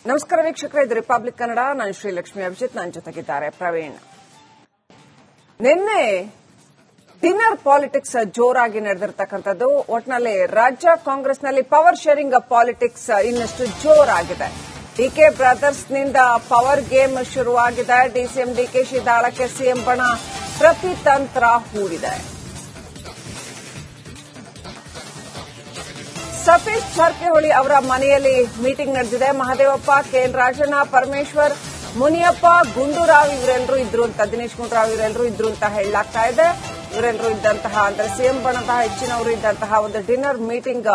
ನಮಸ್ಕಾರ ವೀಕ್ಷಕರೇ, ಇದು ರಿಪಬ್ಲಿಕ್ ಕನ್ನಡ. ನಾನು ಶ್ರೀಲಕ್ಷ್ಮಿ ಅಭಿಜಿತ್, ನನ್ನ ಜೊತೆಗಿದ್ದಾರೆ ಪ್ರವೀಣ್. ನಿನ್ನೆ ಡಿನ್ನರ್ ಪಾಲಿಟಿಕ್ಸ್ ಜೋರಾಗಿ ನಡೆದಿರತಕ್ಕಂಥದ್ದು. ಒಟ್ಟಿನಲ್ಲಿ ರಾಜ್ಯ ಕಾಂಗ್ರೆಸ್ನಲ್ಲಿ ಪವರ್ ಶೇರಿಂಗ್ ಪಾಲಿಟಿಕ್ಸ್ ಇನ್ನಷ್ಟು ಜೋರಾಗಿದೆ. ಡಿಕೆ ಬ್ರದರ್ಸ್ನಿಂದ ಪವರ್ ಗೇಮ್ ಶುರುವಾಗಿದೆ. ಡಿಸಿಎಂ ಡಿಕೆಶಿ ದಾಳಕ್ಕೆ ಸಿಎಂ ಬಣ ಪ್ರತಿತಂತ್ರ ಹೂಡಿದೆ. ಸತೀಶ್ ಜಾರಕಿಹೊಳಿ ಅವರ ಮನೆಯಲ್ಲಿ ಮೀಟಿಂಗ್ ನಡೆದಿದೆ. ಮಹದೇವಪ್ಪ, ಕೆಎನ್ ರಾಜಣ್ಣ, ಪರಮೇಶ್ವರ್, ಮುನಿಯಪ್ಪ, ಗುಂಡೂರಾವ್ ಇವರೆಲ್ಲರೂ ಇದ್ರು ಅಂತ, ದಿನೇಶ್ ಗುಂಡೂರಾವ್ ಇವರೆಲ್ಲರೂ ಇದ್ರು ಅಂತ ಹೇಳಲಾಗ್ತಾ ಇದೆ. ಇವರೆಲ್ಲರೂ ಇದ್ದಂತಹ, ಅಂದ್ರೆ ಸಿಎಂ ಬಣದ ಹೆಚ್ಚಿನವರು ಇದ್ದಂತಹ ಒಂದು ಡಿನ್ನರ್ ಮೀಟಿಂಗ್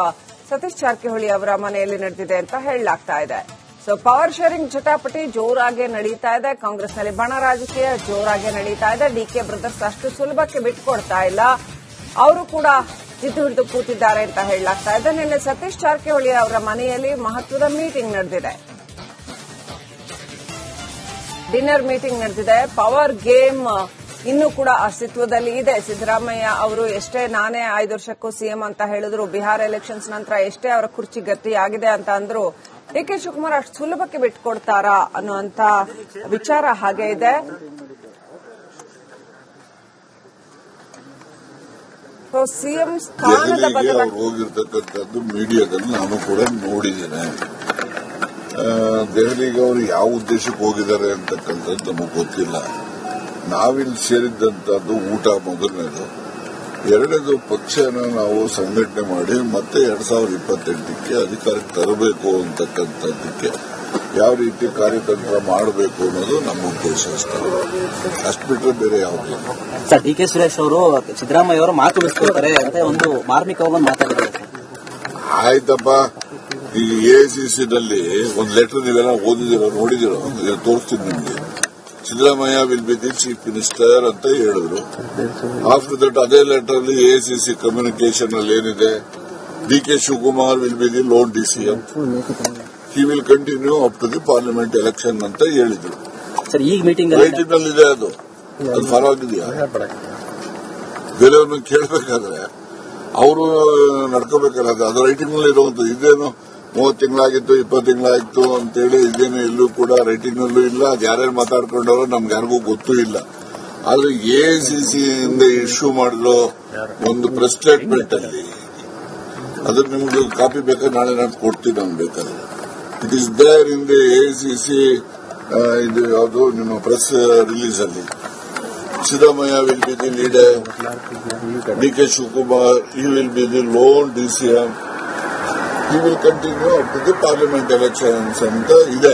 ಸತೀಶ್ ಜಾರಕಿಹೊಳಿ ಅವರ ಮನೆಯಲ್ಲಿ ನಡೆದಿದೆ ಅಂತ ಹೇಳಲಾಗ್ತಾ ಇದೆ. ಸೊ ಪವರ್ ಶೇರಿಂಗ್ ಜಟಾಪಟಿ ಜೋರಾಗಿ ನಡೀತಾ ಇದೆ. ಕಾಂಗ್ರೆಸ್ನಲ್ಲಿ ಬಣ ರಾಜಕೀಯ ಜೋರಾಗಿ ನಡೀತಾ ಇದೆ. ಡಿಕೆ ಬ್ರದರ್ಸ್ ಅಷ್ಟು ಸುಲಭಕ್ಕೆ ಬಿಟ್ಟುಕೊಡ್ತಾ ಇಲ್ಲ. ಅವರು ಕೂಡ ಜಿದ್ದು ಹಿಡಿದು ಕೂತಿದ್ದಾರೆ ಅಂತ ಹೇಳಲಾಗ್ತಾ ಇದೆ. ನಿನ್ನೆ ಸತೀಶ್ ಜಾರಕಿಹೊಳಿ ಅವರ ಮನೆಯಲ್ಲಿ ಮಹತ್ವದ ಮೀಟಿಂಗ್ ನಡೆದಿದೆ. ಡಿನ್ನರ್ ಮೀಟಿಂಗ್ ನಡೆದಿದೆ. ಪವರ್ ಗೇಮ್ ಇನ್ನೂ ಕೂಡ ಅಸ್ತಿತ್ವದಲ್ಲಿ ಇದೆ. ಸಿದ್ದರಾಮಯ್ಯ ಅವರು ಎಷ್ಟೇ ನಾನೇ 5 ವರ್ಷಕ್ಕೂ ಸಿಎಂ ಅಂತ ಹೇಳಿದ್ರು, ಬಿಹಾರ ಎಲೆಕ್ಷನ್ಸ್ ನಂತರ ಎಷ್ಟೇ ಅವರ ಕುರ್ಚಿ ಗಟ್ಟಿಯಾಗಿದೆ ಅಂತ ಅಂದ್ರು, ಡಿಕೆ ಶಿವಕುಮಾರ್ ಅಷ್ಟು ಸುಲಭಕ್ಕೆ ಬಿಟ್ಟುಕೊಡ್ತಾರಾ ಅನ್ನುವಂತ ವಿಚಾರ ಹಾಗೆ ಇದೆ. ಸಿಎಂ ಸ್ಥಾನದ ಬದಲಾವಣೆ ಹೋಗಿರ್ತಕ್ಕಂಥದ್ದು ಮೀಡಿಯಾದಲ್ಲಿ ನಾನು ಕೂಡ ನೋಡಿದ್ದೇನೆ. ದೆಹಲಿಗೆ ಅವರು ಯಾವ ಉದ್ದೇಶಕ್ಕೆ ಹೋಗಿದ್ದಾರೆ ಅಂತಕ್ಕಂಥದ್ದು ನಮಗೆ ಗೊತ್ತಿಲ್ಲ. ನಾವಿಲ್ಲಿ ಸೇರಿದ್ದಂಥದ್ದು ಊಟ ಮೊದಲನೇದು. ಎರಡನೇದು, ಪಕ್ಷನ ನಾವು ಸಂಘಟನೆ ಮಾಡಿ ಮತ್ತೆ 2028ಕ್ಕೆ ಅಧಿಕಾರಕ್ಕೆ ತರಬೇಕು ಅಂತಕ್ಕಂಥದ್ದಕ್ಕೆ ಯಾವ ರೀತಿ ಕಾರ್ಯತಂತ್ರ ಮಾಡಬೇಕು ಅನ್ನೋದು ನಮ್ಮ ಉದ್ದೇಶ ಅಷ್ಟು ಬಿಟ್ಟರೆ ಬೇರೆ ಯಾವುದಿಲ್ಲ. ಸರ್, ಡಿ ಕೆ ಸುರೇಶ್ ಅವರು ಸಿದ್ದರಾಮಯ್ಯ ಅವರು ಮಾತು ಉಳಿಸ್ಕೊಳ್ತಾರೆ ಅಂತ ಒಂದು ಮಾರ್ಮಿಕವಾಗಿ ಮಾತಾಡಿದ್ದಾರೆ. ಆಯ್ತಪ್ಪ, ಈಗ ಎಐಸಿಸಿನಲ್ಲಿ ಒಂದು ಲೆಟರ್ ನೀವೆಲ್ಲ ಓದಿದಿರೋ ನೋಡಿದಿರೋ, ತೋರಿಸ್ತೀನಿ ನಿಮಗೆ. Siddaramaiah will be the chief minister ಅಂತ ಹೇಳಿದ್ರು. ಆಫ್ಟರ್ ದಟ್ ಅದೇ ಲೆಟರ್ ಅಲ್ಲಿ ಎಐಸಿಸಿ ಕಮ್ಯುನಿಕೇಶನ್ ಅಲ್ಲಿ ಏನಿದೆ, D K Shivakumar will be the lone DCM, he will continue up to the parliament election ಅಂತ ಹೇಳಿದ್ರು. ಸರ್, ಈ ಮೀಟಿಂಗ್ ರೈಟಿಂಗ್ ನಲ್ಲಿ ಇದೆ. ಅದು ಪರವಾಗಿದೆಯಾ? ಬೇರೆಯವ್ರನ್ನ ಕೇಳಬೇಕಾದ್ರೆ ಅವರು ನಡ್ಕೋಬೇಕಲ್ಲ. ಅದು ರೈಟಿಂಗ್ ನಲ್ಲಿ ಇರುವಂತದ್ದು. ಇದೇನು 30 ತಿಂಗಳಾಗಿತ್ತು, 20 ತಿಂಗಳಾಗಿತ್ತು ಅಂತೇಳಿ ಇದೇನು ಎಲ್ಲೂ ಕೂಡ ರೈಟಿಂಗ್ ನಲ್ಲೂ ಇಲ್ಲ. ಅದು ಯಾರ್ಯಾರು ಮಾತಾಡ್ಕೊಂಡವರು ನಮ್ಗೆ ಯಾರಿಗೂ ಗೊತ್ತೂ ಇಲ್ಲ. ಆದ್ರೆ ಎಐಸಿಸಿಯಿಂದ ಇಶ್ಯೂ ಮಾಡಿರೋ ಒಂದು ಪ್ರೆಸ್ ಸ್ಟೇಟ್ಮೆಂಟ್ ಅಲ್ಲಿ ಅದ್ರ ನಿಮ್ಗೆ ಕಾಪಿ ಬೇಕಾದ್ರೆ ನಾಳೆ ನಾನು ಕೊಡ್ತೀನಿ. ನಾನು ಬೇಕಾದ್ರೆ it is there in the AICC ಇದು ಯಾವುದು ನಿಮ್ಮ ಪ್ರೆಸ್ ರಿಲೀಸ್ ಅಲ್ಲಿ. Siddaramaiah will be the leader, D K Shivakumar he will be the lone DCM, he will continue up to the parliament elections ಅಂತ ಇದೆ.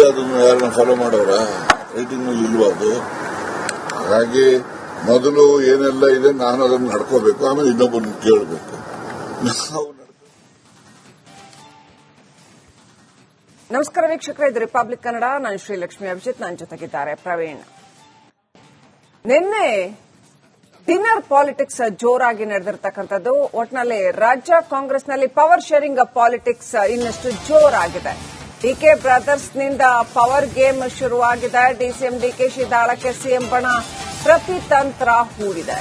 ಅದನ್ನು ಯಾರನ್ನ ಫಾಲೋ ಮಾಡೋರ? ರೈಟಿಂಗ್ ನಲ್ಲಿ ಇಲ್ವಾ ಅದು? ಹಾಗಾಗಿ ಮೊದಲು ಏನೆಲ್ಲ ಇದೆ ನಾನು ಅದನ್ನು ನಡ್ಕೋಬೇಕು, ಆಮೇಲೆ ಇನ್ನೊಬ್ಬರನ್ನ ಕೇಳಬೇಕು. ನಮಸ್ಕಾರ ವೀಕ್ಷಕರೇ, ಇದು ರಿಪಬ್ಲಿಕ್ ಕನ್ನಡ. ನಾನು ಶ್ರೀಲಕ್ಷ್ಮಿ ಅಭಿಜಿತ್, ನನ್ನ ಜೊತೆಗಿದ್ದಾರೆ ಪ್ರವೀಣ್. ನಿನ್ನೆ ಡಿನ್ನರ್ ಪಾಲಿಟಿಕ್ಸ್ ಜೋರಾಗಿ ನಡೆದಿರತಕ್ಕಂಥದ್ದು. ಒಟ್ಟಿನಲ್ಲಿ ರಾಜ್ಯ ಕಾಂಗ್ರೆಸ್ನಲ್ಲಿ ಪವರ್ ಶೇರಿಂಗ್ ಪಾಲಿಟಿಕ್ಸ್ ಇನ್ನಷ್ಟು ಜೋರಾಗಿದೆ. ಡಿಕೆ ಬ್ರದರ್ಸ್ನಿಂದ ಪವರ್ ಗೇಮ್ ಶುರುವಾಗಿದೆ. ಡಿಸಿಎಂ ಡಿಕೆಶಿ ದಾಳಕ್ಕೆ ಸಿಎಂ ಬಣ ಪ್ರತಿತಂತ್ರ ಹೂಡಿದೆ.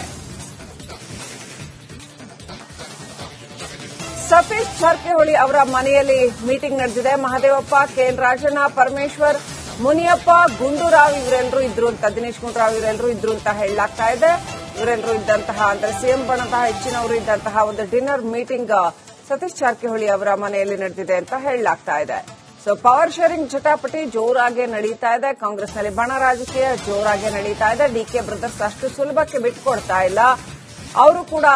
ಸತೀಶ್ ಜಾರಕಿಹೊಳಿ ಅವರ ಮನೆಯಲ್ಲಿ ಮೀಟಿಂಗ್ ನಡೆದಿದೆ. ಮಹದೇವಪ್ಪ, ಕೆಎನ್ ರಾಜಣ್ಣ, ಪರಮೇಶ್ವರ್, ಮುನಿಯಪ್ಪ, ಗುಂಡೂರಾವ್ ಇವರೆಲ್ಲರೂ ಇದ್ರು ಅಂತ, ದಿನೇಶ್ ಗುಂಡೂರಾವ್ ಇವರೆಲ್ಲರೂ ಇದ್ರು ಅಂತ ಹೇಳಲಾಗ್ತಾ ಇದೆ. ಇವರೆಲ್ಲರೂ ಇದ್ದಂತಹ, ಅಂದ್ರೆ ಸಿಎಂ ಬಣದ ಹೆಚ್ಚಿನವರು ಇದ್ದಂತಹ ಒಂದು ಡಿನ್ನರ್ ಮೀಟಿಂಗ್ ಸತೀಶ್ ಜಾರಕಿಹೊಳಿ ಅವರ ಮನೆಯಲ್ಲಿ ನಡೆದಿದೆ ಅಂತ ಹೇಳಲಾಗ್ತಾ ಇದೆ. ಸೊ ಪವರ್ ಶೇರಿಂಗ್ ಜಟಾಪಟಿ ಜೋರಾಗಿ ನಡೀತಾ ಇದೆ. ಕಾಂಗ್ರೆಸ್ನಲ್ಲಿ ಬಣ ರಾಜಕೀಯ ಜೋರಾಗಿ ನಡೀತಾ ಇದೆ. ಡಿಕೆ ಬ್ರದರ್ಸ್ ಅಷ್ಟು ಸುಲಭಕ್ಕೆ ಬಿಟ್ಟುಕೊಡ್ತಾ ಇಲ್ಲ. ಅವರು ಕೂಡ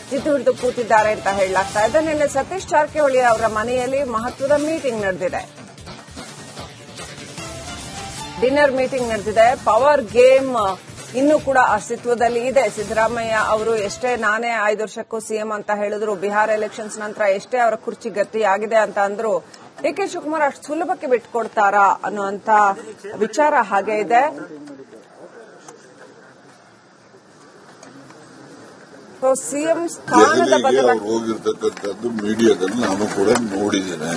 ಜಿದ್ದು ಹಿಡಿದು ಕೂತಿದ್ದಾರೆ ಅಂತ ಹೇಳಲಾಗ್ತಾ ಇದೆ. ನಿನ್ನೆ ಸತೀಶ್ ಜಾರಕಿಹೊಳಿ ಅವರ ಮನೆಯಲ್ಲಿ ಮಹತ್ವದ ಮೀಟಿಂಗ್ ನಡೆದಿದೆ. ಡಿನ್ನರ್ ಮೀಟಿಂಗ್ ನಡೆದಿದೆ. ಪವರ್ ಗೇಮ್ ಇನ್ನೂ ಕೂಡ ಅಸ್ತಿತ್ವದಲ್ಲಿ ಇದೆ. ಸಿದ್ದರಾಮಯ್ಯ ಅವರು ಎಷ್ಟೇ ನಾನೇ 5 ವರ್ಷಕ್ಕೂ ಸಿಎಂ ಅಂತ ಹೇಳಿದ್ರು, ಬಿಹಾರ ಎಲೆಕ್ಷನ್ಸ್ ನಂತರ ಎಷ್ಟೇ ಅವರ ಕುರ್ಚಿ ಗಟ್ಟಿಯಾಗಿದೆ ಅಂತ ಅಂದ್ರು, ಡಿಕೆ ಶಿವಕುಮಾರ್ ಅಷ್ಟು ಸುಲಭಕ್ಕೆ ಬಿಟ್ಟುಕೊಡ್ತಾರಾ ಅನ್ನುವಂತ ವಿಚಾರ ಹಾಗೆ ಇದೆ. ಸಿಎಂ ಸ್ಥಾನದ ಬದಲಾವಣೆ ಹೋಗಿರ್ತಕ್ಕಂಥದ್ದು ಮೀಡಿಯಾದಲ್ಲಿ ನಾನು ಕೂಡ ನೋಡಿದ್ದೇನೆ.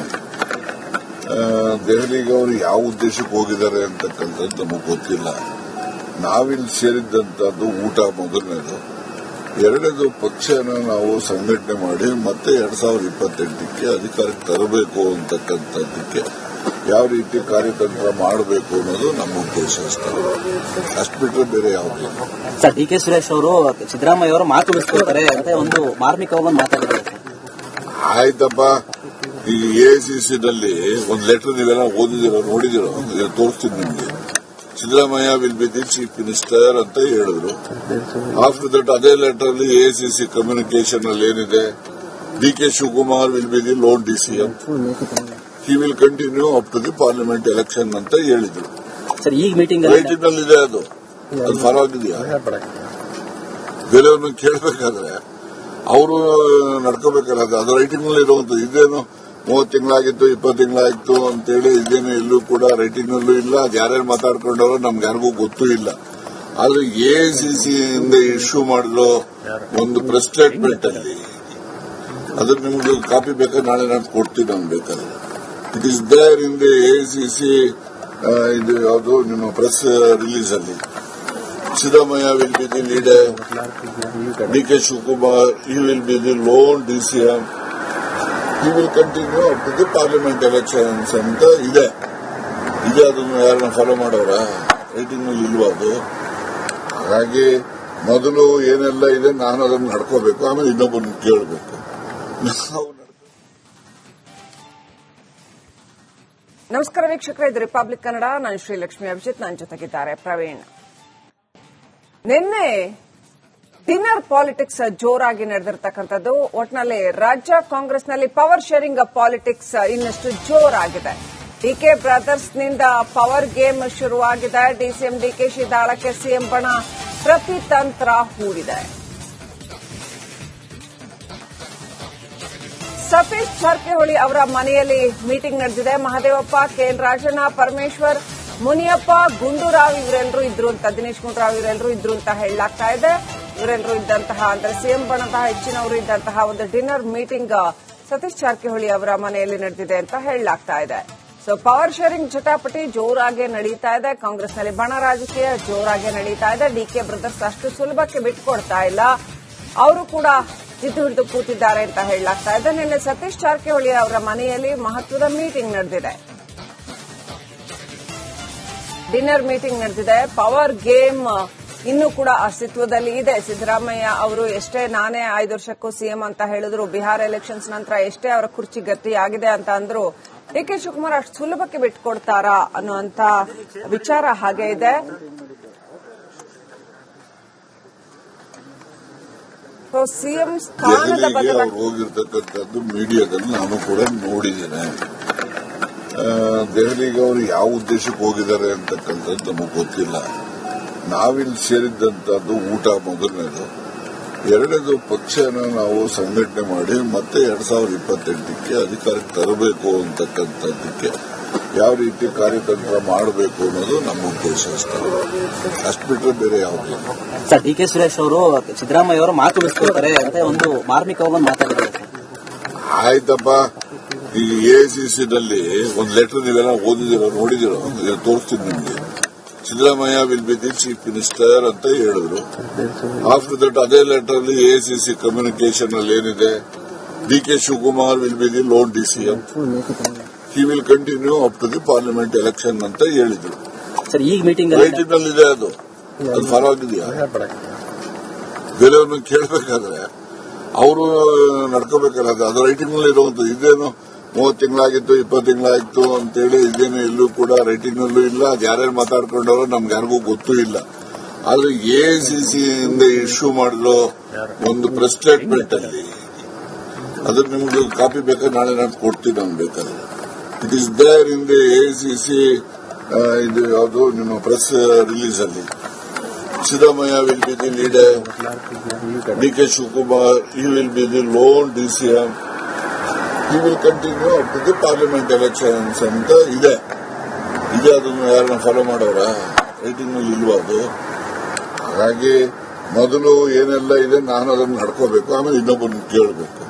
ದೆಹಲಿಗೆ ಅವರು ಯಾವ ಉದ್ದೇಶಕ್ಕೆ ಹೋಗಿದ್ದಾರೆ ಅಂತಕ್ಕಂಥದ್ದು ನಮಗೆ ಗೊತ್ತಿಲ್ಲ. ನಾವಿಲ್ಲಿ ಸೇರಿದ್ದಂಥದ್ದು ಊಟ ಮೊದಲನೇದು. ಎರಡನೇದು, ಪಕ್ಷನ ನಾವು ಸಂಘಟನೆ ಮಾಡಿ ಮತ್ತೆ 2028ಕ್ಕೆ ಅಧಿಕಾರಕ್ಕೆ ತರಬೇಕು ಅಂತಕ್ಕಂಥದ್ದಕ್ಕೆ ಯಾವ ರೀತಿ ಕಾರ್ಯತಂತ್ರ ಮಾಡಬೇಕು ಅನ್ನೋದು ನಮ್ಮ ಉದ್ದೇಶ ಅಷ್ಟು ಬಿಟ್ಟರೆ ಬೇರೆ ಯಾವುದಿಲ್ಲ. ಸರ್, ಡಿ ಕೆ ಸುರೇಶ್ ಅವರು ಸಿದ್ದರಾಮಯ್ಯ ಅವರು ಮಾತು ಉಳಿಸ್ಕೊಳ್ತಾರೆ ಅಂತ ಒಂದು ಮಾರ್ಮಿಕವಾಗಿ ಮಾತಾಡಿದ್ದಾರೆ. ಆಯ್ತಪ್ಪ, ಈಗ ಎಐಸಿಸಿನಲ್ಲಿ ಒಂದು ಲೆಟರ್ ನೀವೆಲ್ಲ ಓದಿದಿರೋ ನೋಡಿದಿರೋ, ತೋರಿಸ್ತೀನಿ ನಿಮಗೆ. Siddaramaiah will be the chief minister ಅಂತ ಹೇಳಿದ್ರು. ಆಫ್ಟರ್ ದಟ್ ಅದೇ ಲೆಟರ್ ಅಲ್ಲಿ ಎಐಸಿಸಿ ಕಮ್ಯುನಿಕೇಶನ್ ಅಲ್ಲಿ ಏನಿದೆ, D K Shivakumar will be the lone DCM, he will continue up to the parliament election ಅಂತ ಹೇಳಿದ್ರು. ಸರ್, ಈಗ ಮೀಟಿಂಗ್ ರೈಟಿಂಗ್ ನಲ್ಲಿ ಇದೆ, ಅದು ಪರವಾಗಿದೆಯಾ? ಬೇರೆಯವ್ರನ್ನ ಕೇಳಬೇಕಾದ್ರೆ ಅವರು ನಡ್ಕೋಬೇಕಲ್ಲ, ಅದು ರೈಟಿಂಗ್ ನಲ್ಲಿ ಇರುವಂತದ್ದು. ಇದೇನು 30 ತಿಂಗಳಾಗಿತ್ತು 20 ತಿಂಗಳಾಗಿತ್ತು ಅಂತೇಳಿ ಇದೇನು ಎಲ್ಲೂ ಕೂಡ ರೈಟಿಂಗ್ ನಲ್ಲೂ ಇಲ್ಲ. ಅದು ಯಾರ್ಯಾರು ಮಾತಾಡ್ಕೊಂಡವರು ನಮ್ಗೆ ಯಾರಿಗೂ ಗೊತ್ತೂ ಇಲ್ಲ. ಆದ್ರೆ ಎಐಸಿಸಿ ಇಂದ ಇಶ್ಯೂ ಮಾಡಿರೋ ಒಂದು ಪ್ರೆಸ್ ಸ್ಟೇಟ್ಮೆಂಟ್ ಅಲ್ಲಿ, ಅದ್ರ ನಿಮ್ಗೆ ಕಾಪಿ ಬೇಕಾದ್ರೆ ನಾಳೆ ನಾನು ಕೊಡ್ತೀನಿ ನಾನು ಬೇಕಾದ್ರೆ. It is there in the AICC ಇದು ಯಾವುದು ನಿಮ್ಮ ಪ್ರೆಸ್ ರಿಲೀಸ್ ಅಲ್ಲಿ. Siddaramaiah will be the leader, D K Shivakumar he will be the lone DCM, he will continue up to the parliament elections ಅಂತ ಇದೆ. ಅದನ್ನು ಯಾರನ್ನ ಫಾಲೋ ಮಾಡೋರ? ರೈಟಿಂಗ್ ನಲ್ಲಿ ಇಲ್ವಾ ಅದು? ಹಾಗಾಗಿ ಮೊದಲು ಏನೆಲ್ಲ ಇದೆ ನಾನು ಅದನ್ನು ನಡ್ಕೋಬೇಕು, ಆಮೇಲೆ ಇನ್ನೊಬ್ಬರನ್ನ ಕೇಳಬೇಕು. ನಮಸ್ಕಾರ ವೀಕ್ಷಕರೇ, ಇದು ರಿಪಬ್ಲಿಕ್ ಕನ್ನಡ. ನಾನು ಶ್ರೀಲಕ್ಷ್ಮಿ ಅಭಿಜಿತ್, ನನ್ನ ಜೊತೆಗಿದ್ದಾರೆ ಪ್ರವೀಣ್. ನಿನ್ನೆ ಡಿನ್ನರ್ ಪಾಲಿಟಿಕ್ಸ್ ಜೋರಾಗಿ ನಡೆದಿರತಕ್ಕಂಥದ್ದು. ಒಟ್ಟಿನಲ್ಲಿ ರಾಜ್ಯ ಕಾಂಗ್ರೆಸ್ನಲ್ಲಿ ಪವರ್ ಶೇರಿಂಗ್ ಪಾಲಿಟಿಕ್ಸ್ ಇನ್ನಷ್ಟು ಜೋರಾಗಿದೆ. ಡಿಕೆ ಬ್ರದರ್ಸ್ನಿಂದ ಪವರ್ ಗೇಮ್ ಶುರುವಾಗಿದೆ. ಡಿಸಿಎಂ ಡಿಕೆಶಿ ದಾಳಕ್ಕೆ ಸಿಎಂ ಬಣ ಪ್ರತಿತಂತ್ರ ಹೂಡಿದೆ. ಸತೀಶ್ ಜಾರಕಿಹೊಳಿ ಅವರ ಮನೆಯಲ್ಲಿ ಮೀಟಿಂಗ್ ನಡೆದಿದೆ. ಮಹದೇವಪ್ಪ, ಕೆಎನ್ ರಾಜಣ್ಣ, ಪರಮೇಶ್ವರ್, ಮುನಿಯಪ್ಪ, ಗುಂಡೂರಾವ್ ಇವರೆಲ್ಲರೂ ಇದ್ರು ಅಂತ, ದಿನೇಶ್ ಗುಂಡೂರಾವ್ ಇವರೆಲ್ಲರೂ ಇದ್ರು ಅಂತ ಹೇಳಲಾಗ್ತಾ ಇದೆ. ಇವರೆಲ್ಲರೂ ಇದ್ದಂತಹ, ಅಂದ್ರೆ ಸಿಎಂ ಬಣದ ಹೆಚ್ಚಿನವರು ಇದ್ದಂತಹ ಒಂದು ಡಿನ್ನರ್ ಮೀಟಿಂಗ್ ಸತೀಶ್ ಜಾರಕಿಹೊಳಿ ಅವರ ಮನೆಯಲ್ಲಿ ನಡೆದಿದೆ ಅಂತ ಹೇಳಲಾಗ್ತಾ ಇದೆ. ಸೊ ಪವರ್ ಶೇರಿಂಗ್ ಜಟಾಪಟಿ ಜೋರಾಗಿ ನಡೀತಾ ಇದೆ. ಕಾಂಗ್ರೆಸ್ನಲ್ಲಿ ಬಣ ರಾಜಕೀಯ ಜೋರಾಗಿ ನಡೀತಾ ಇದೆ. ಡಿಕೆ ಬ್ರದರ್ಸ್ ಅಷ್ಟು ಸುಲಭಕ್ಕೆ ಬಿಟ್ಕೊಡ್ತಾ ಇಲ್ಲ, ಅವರು ಕೂಡ ಜಿದ್ದು ಹಿಡಿದು ಕೂತಿದ್ದಾರೆ ಅಂತ ಹೇಳಲಾಗ್ತಾ ಇದೆ. ನಿನ್ನೆ ಸತೀಶ್ ಜಾರಕಿಹೊಳಿ ಅವರ ಮನೆಯಲ್ಲಿ ಮಹತ್ವದ ಮೀಟಿಂಗ್ ನಡೆದಿದೆ. ಡಿನ್ನರ್ ಮೀಟಿಂಗ್ ನಡೆದಿದೆ. ಪವರ್ ಗೇಮ್ ಇನ್ನೂ ಕೂಡ ಅಸ್ತಿತ್ವದಲ್ಲಿ ಇದೆ. ಸಿದ್ದರಾಮಯ್ಯ ಅವರು ಎಷ್ಟೇ ನಾನೇ 5 ವರ್ಷಕ್ಕೂ ಸಿಎಂ ಅಂತ ಹೇಳಿದ್ರು, ಬಿಹಾರ ಎಲೆಕ್ಷನ್ಸ್ ನಂತರ ಎಷ್ಟೇ ಅವರ ಕುರ್ಚಿ ಗಟ್ಟಿಯಾಗಿದೆ ಅಂತ ಅಂದ್ರು, ಡಿಕೆ ಶಿವಕುಮಾರ್ ಅಷ್ಟು ಸುಲಭಕ್ಕೆ ಬಿಟ್ಕೊಡ್ತಾರಾ ಅನ್ನುವಂತ ವಿಚಾರ ಹಾಗೆ ಇದೆ. ಸಿಎಂ ಸ್ಥಾನದ ಬದಲಾವಣೆ ಹೋಗಿರ್ತಕ್ಕಂಥದ್ದು ಮೀಡಿಯಾದಲ್ಲಿ ನಾನು ಕೂಡ ನೋಡಿದ್ದೇನೆ. ದೆಹಲಿಗೆ ಅವರು ಯಾವ ಉದ್ದೇಶಕ್ಕೆ ಹೋಗಿದ್ದಾರೆ ಅಂತಕ್ಕಂಥದ್ದು ನಮಗೆ ಗೊತ್ತಿಲ್ಲ. ನಾವಿಲ್ಲಿ ಸೇರಿದ್ದಂಥದ್ದು ಊಟ ಮೊದಲನೇದು. ಎರಡನೇದು, ಪಕ್ಷನ ನಾವು ಸಂಘಟನೆ ಮಾಡಿ ಮತ್ತೆ 2028ಕ್ಕೆ ಅಧಿಕಾರಕ್ಕೆ ತರಬೇಕು ಅಂತಕ್ಕಂಥದ್ದಕ್ಕೆ ಯಾವ ರೀತಿ ಕಾರ್ಯತಂತ್ರ ಮಾಡಬೇಕು ಅನ್ನೋದು ನಮ್ಮ ಉದ್ದೇಶ ಅಷ್ಟು ಬಿಟ್ಟರೆ ಬೇರೆ ಯಾವುದಿಲ್ಲ. ಸರ್, ಡಿ ಕೆ ಸುರೇಶ್ ಅವರು ಸಿದ್ದರಾಮಯ್ಯ ಅವರು ಮಾತು ಉಳಿಸ್ಕೊಳ್ತಾರೆ ಅಂತ ಒಂದು ಮಾರ್ಮಿಕವಾಗಿ ಮಾತಾಡಿದ್ದಾರೆ. ಆಯ್ತಪ್ಪ, ಈಗ ಎಐಸಿಸಿನಲ್ಲಿ ಒಂದು ಲೆಟರ್ ನೀವೆಲ್ಲ ಓದಿದಿರೋ ನೋಡಿದಿರೋ, ತೋರಿಸ್ತೀನಿ ನಿಮಗೆ. Siddaramaiah will be the chief minister ಅಂತ ಹೇಳಿದ್ರು. ಆಫ್ಟರ್ ದಟ್ ಅದೇ ಲೆಟರ್ ಅಲ್ಲಿ ಎಐಸಿಸಿ ಕಮ್ಯುನಿಕೇಶನ್ ಅಲ್ಲಿ ಏನಿದೆ, D K Shivakumar will be the lone DCM, he will continue up to the parliament election ಅಂತ ಹೇಳಿದ್ರು. ಸರ್, ಈಗ ಮೀಟಿಂಗ್ ರೈಟಿಂಗ್ ನಲ್ಲಿ ಇದೆ, ಅದು ಪರವಾಗಿದೆಯಾ? ಬೇರೆಯವ್ರನ್ನ ಕೇಳಬೇಕಾದ್ರೆ ಅವರು ನಡ್ಕೋಬೇಕಲ್ಲ, ಅದು ರೈಟಿಂಗ್ ನಲ್ಲಿ ಇರುವಂತದ್ದು. ಇದೇನು 30 ತಿಂಗಳಾಗಿತ್ತು 20 ತಿಂಗಳಾಗಿತ್ತು ಅಂತೇಳಿ ಇದೇನು ಎಲ್ಲೂ ಕೂಡ ರೈಟಿಂಗ್ ನಲ್ಲೂ ಇಲ್ಲ. ಅದು ಯಾರ್ಯಾರು ಮಾತಾಡ್ಕೊಂಡವರು ನಮ್ಗೆ ಯಾರಿಗೂ ಗೊತ್ತೂ ಇಲ್ಲ. ಆದ್ರೆ ಎಐಸಿಸಿ ಇಂದ ಇಶ್ಯೂ ಮಾಡಿರೋ ಒಂದು ಪ್ರೆಸ್ ಸ್ಟೇಟ್ಮೆಂಟ್ ಅಲ್ಲಿ, ಅದ್ರ ನಿಮ್ಗೆ ಕಾಪಿ ಬೇಕಾದ್ರೆ ನಾಳೆ ನಾನು ಕೊಡ್ತೀನಿ ನಾನು ಬೇಕಾದ್ರೆ. It is there in the AICC ಇದು ಯಾವುದು ನಿಮ್ಮ ಪ್ರೆಸ್ ರಿಲೀಸ್ ಅಲ್ಲಿ. Siddaramaiah will be the leader, D K Shivakumar he will be the lone DCM, he will continue up to the parliament elections ಅಂತ ಇದೆ. ಅದನ್ನು ಯಾರನ್ನ ಫಾಲೋ ಮಾಡೋರ? ರೈಟಿಂಗ್ ನಲ್ಲಿ ಇಲ್ವಾ ಅದು? ಹಾಗಾಗಿ ಮೊದಲು ಏನೆಲ್ಲ ಇದೆ ನಾನು ಅದನ್ನು ನಡ್ಕೋಬೇಕು, ಆಮೇಲೆ ಇನ್ನೊಬ್ಬರನ್ನ ಕೇಳಬೇಕು.